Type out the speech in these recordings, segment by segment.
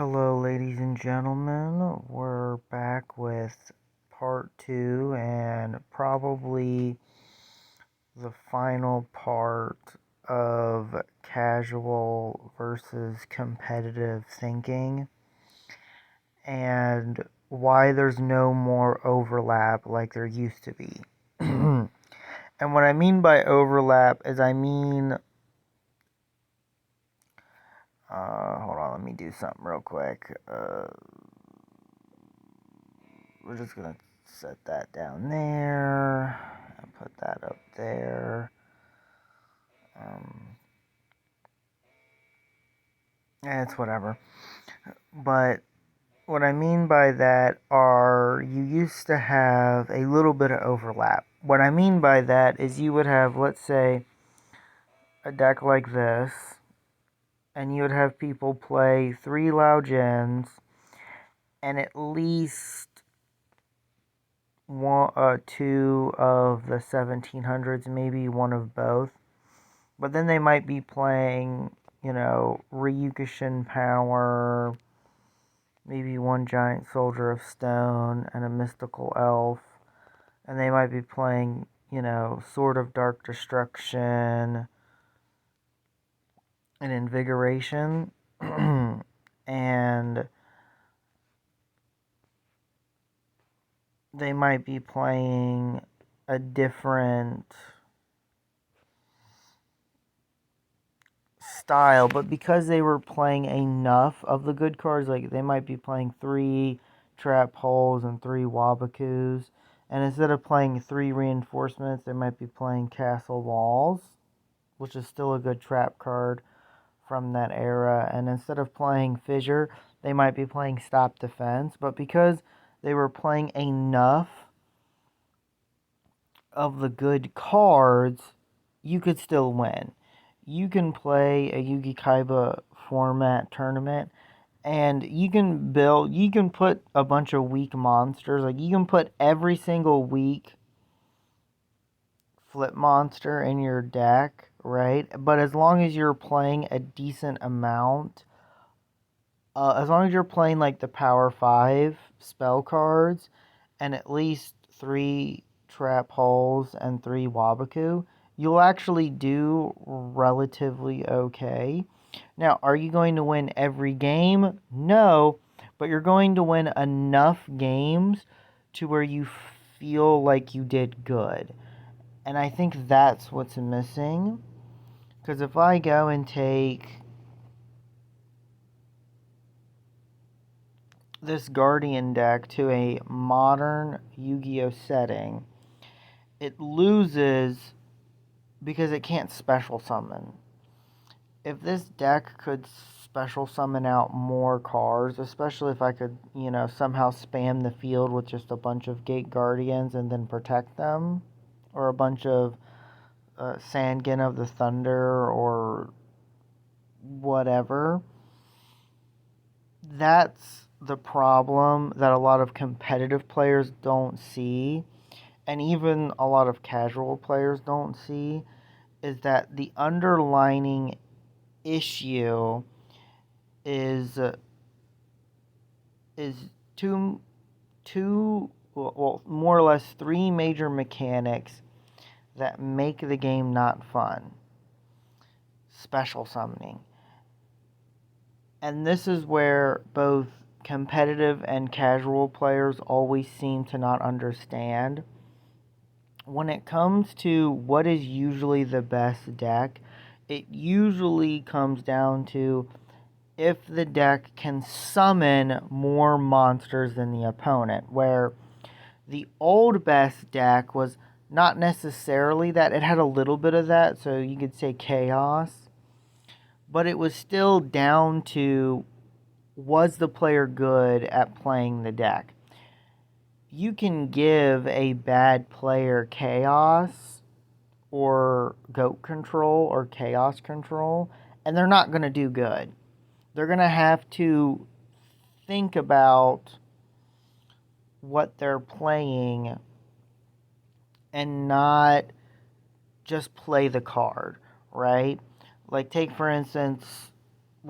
Hello, ladies and gentlemen. We're back with part two and probably the final part of casual versus competitive thinking and why there's no more overlap like there used to be. And what I mean by overlap is hold on, let me do something real quick. We're just gonna set that down there and put that up there. Um, it's whatever. But what I mean by that are you used to have a little bit of overlap. What I mean by that is you would have, let's say, a deck like this, and you would have people play 3 Lao Gens and at least two of the 1700s, maybe one of both. But then they might be playing, Ryukushin Power, maybe one Giant Soldier of Stone, and a Mystical Elf. And they might be playing, Sword of Dark Destruction and Invigoration. And they might be playing a different style, but because they were playing enough of the good cards, like they might be playing 3 trap holes and 3 wabakus, and instead of playing 3 reinforcements, they might be playing castle walls, which is still a good trap card from that era, and instead of playing fissure, they might be playing stop defense, but because they were playing enough of the good cards, you could still win. You can play a Yugi Kaiba format tournament and you can put a bunch of weak monsters. Like you can put every single weak flip monster in your deck, right? But as long as you're playing a decent amount, as long as you're playing like the Power 5 spell cards and at least 3 trap holes and 3 wabaku, you'll actually do relatively okay. Now, are you going to win every game? No, but you're going to win enough games to where you feel like you did good. And I think that's what's missing. Because if I go and take this Guardian deck to a modern Yu-Gi-Oh setting, it loses because it can't special summon. If this deck could special summon out more cards, especially if I could, somehow spam the field with just a bunch of Gate Guardians and then protect them, or a bunch of Sandgen of the Thunder or whatever, that's the problem that a lot of competitive players don't see, and even a lot of casual players don't see, is that the underlining issue is is two well, more or less 3 major mechanics that make the game not fun. Special summoning. And this is where both competitive and casual players always seem to not understand. When it comes to what is usually the best deck, it usually comes down to if the deck can summon more monsters than the opponent, where the old best deck was not necessarily that. It had a little bit of that, so you could say chaos, but it was still down to, was the player good at playing the deck? You can give a bad player chaos or goat control or chaos control, and they're not going to do good. They're going to have to think about what they're playing and not just play the card, right? Like, take for instance,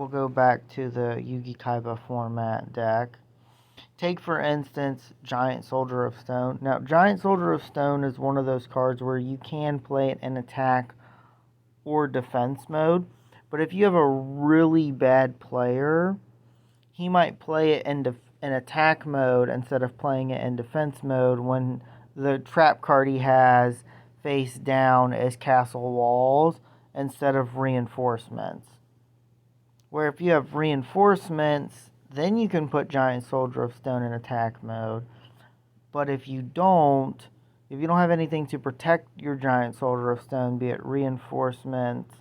we'll go back to the Yugi Kaiba format deck. Take, for instance, Giant Soldier of Stone. Now, Giant Soldier of Stone is one of those cards where you can play it in attack or defense mode. But if you have a really bad player, he might play it in attack mode instead of playing it in defense mode when the trap card he has face down is Castle Walls instead of Reinforcements. Where if you have Reinforcements, then you can put Giant Soldier of Stone in attack mode. But if you don't have anything to protect your Giant Soldier of Stone, be it Reinforcements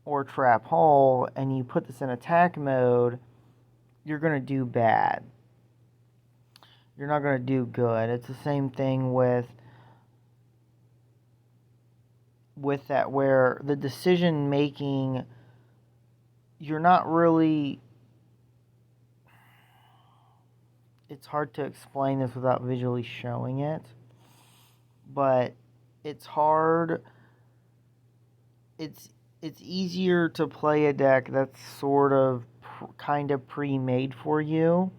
or Trap Hole, and you put this in attack mode, you're going to do bad. You're not going to do good. It's the same thing with that, where the decision making, you're not really... It's hard to explain this without visually showing it, but it's hard. It's easier to play a deck that's sort of kind of pre-made for you,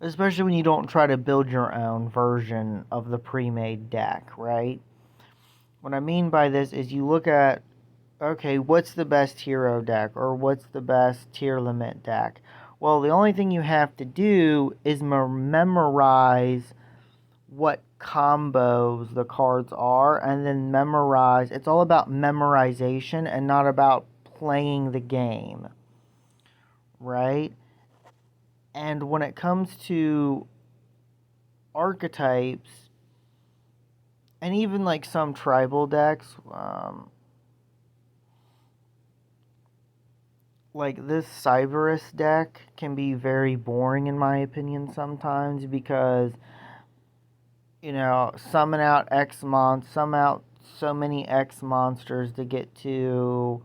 especially when you don't try to build your own version of the pre-made deck, right? What I mean by this is you look at, okay, what's the best hero deck, or what's the best tier limit deck? Well, the only thing you have to do is memorize what combos the cards are, and then memorize. It's all about memorization and not about playing the game, right? And when it comes to archetypes, and even like some tribal decks, like this Cyberus deck can be very boring in my opinion sometimes, because summon out summon out so many X monsters to get to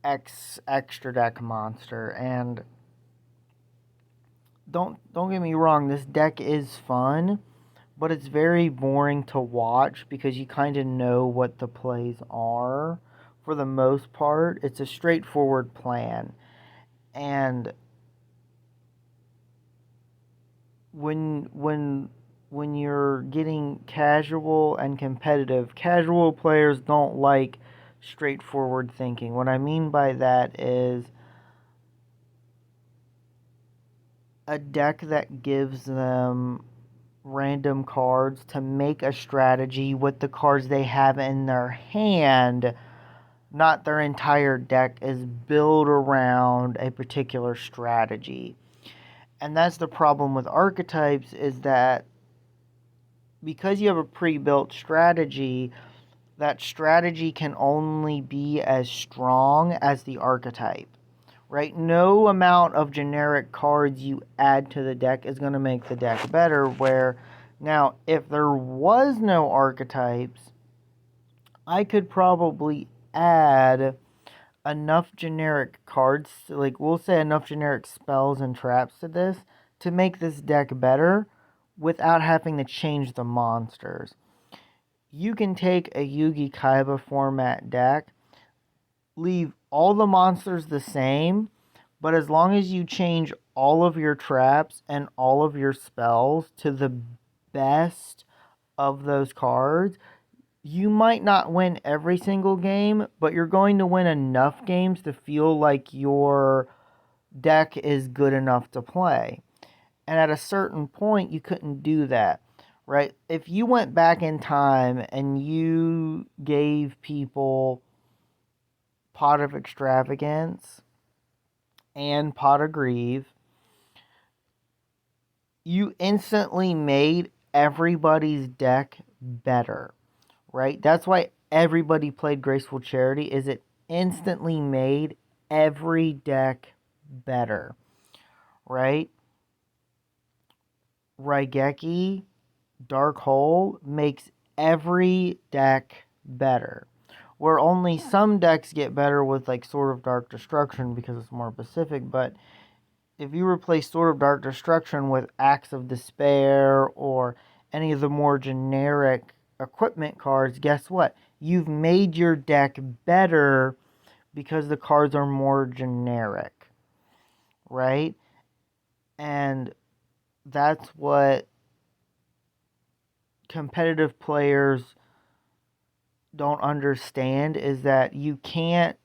X extra deck monster. And don't get me wrong, this deck is fun, but it's very boring to watch because you kind of know what the plays are. For the most part, it's a straightforward plan. And when you're getting casual and competitive, casual players don't like straightforward thinking. What I mean by that is a deck that gives them random cards to make a strategy with the cards they have in their hand, not their entire deck is built around a particular strategy. And that's the problem with archetypes, is that because you have a pre-built strategy, that strategy can only be as strong as the archetype, right? No amount of generic cards you add to the deck is going to make the deck better. Where now, if there was no archetypes, I could probably add enough generic cards, like we'll say enough generic spells and traps to this to make this deck better without having to change the monsters. You can take a Yugi Kaiba format deck, leave all the monsters the same, but as long as you change all of your traps and all of your spells to the best of those cards, you might not win every single game, but you're going to win enough games to feel like your deck is good enough to play. And at a certain point, you couldn't do that, right? If you went back in time and you gave people Pot of Extravagance and Pot of Greed, you instantly made everybody's deck better, right? That's why everybody played Graceful Charity, is it instantly made every deck better, right? Raigeki Dark Hole makes every deck better. Where only some decks get better with like Sword of Dark Destruction because it's more specific, but if you replace Sword of Dark Destruction with Axe of Despair or any of the more generic equipment cards, guess what? You've made your deck better because the cards are more generic, right? And that's what competitive players don't understand, is that you can't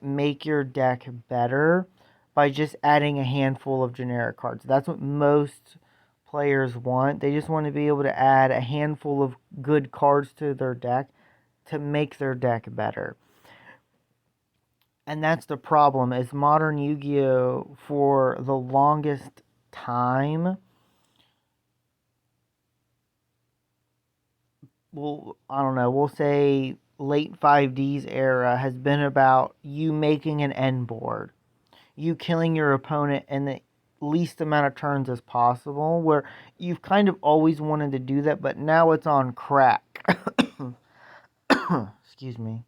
make your deck better by just adding a handful of generic cards. That's what most players want. They just want to be able to add a handful of good cards to their deck to make their deck better. And that's the problem, is modern Yu-Gi-Oh! For the longest time, I don't know, we'll say late 5Ds era has been about you making an end board. You killing your opponent in the least amount of turns as possible, where you've kind of always wanted to do that, but now it's on crack. Excuse me.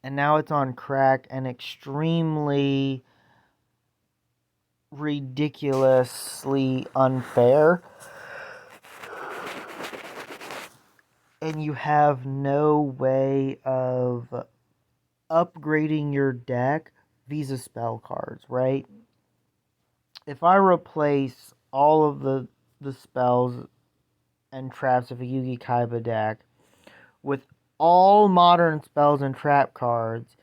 And now it's on crack and extremely ridiculously unfair. And you have no way of upgrading your deck via spell cards, right? If I replace all of the spells and traps of a Yugi Kaiba deck with all modern spells and trap cards,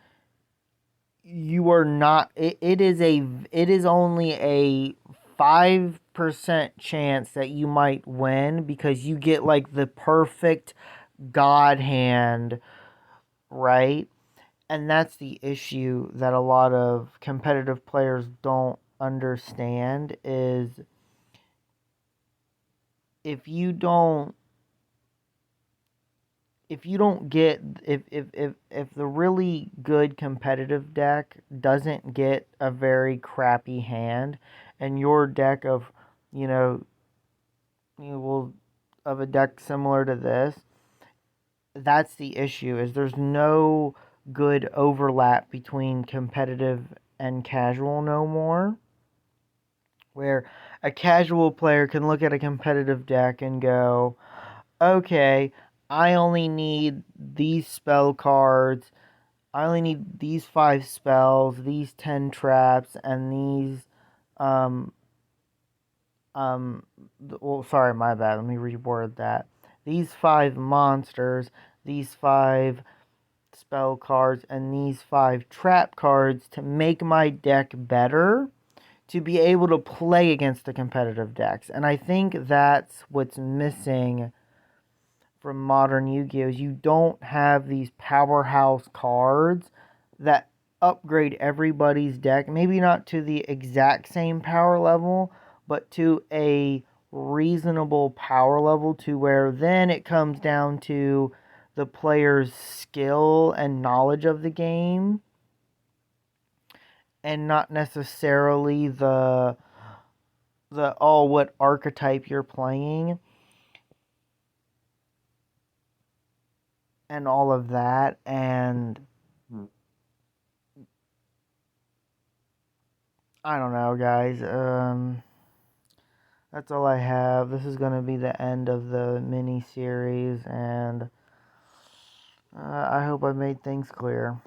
you are not. It is only a 5% chance that you might win, because you get like the perfect god hand, right? And that's the issue that a lot of competitive players don't understand, is if you don't get, if the really good competitive deck doesn't get a very crappy hand, and your deck of, you know, of a deck similar to this, that's the issue, is there's no good overlap between competitive and casual no more, where a casual player can look at a competitive deck and go, okay, I only need these spell cards. I only need these 5 spells, these 10 traps, and these, well, sorry, my bad. Let me reword that. These 5 monsters, these 5 spell cards, and these 5 trap cards to make my deck better, to be able to play against the competitive decks. And I think that's what's missing from modern Yu-Gi-Oh! You don't have these powerhouse cards that upgrade everybody's deck. Maybe not to the exact same power level, but to a reasonable power level, to where then it comes down to the player's skill and knowledge of the game, and not necessarily the what archetype you're playing and all of that. And I don't know, guys. That's all I have. This is going to be the end of the mini series, and I hope I made things clear.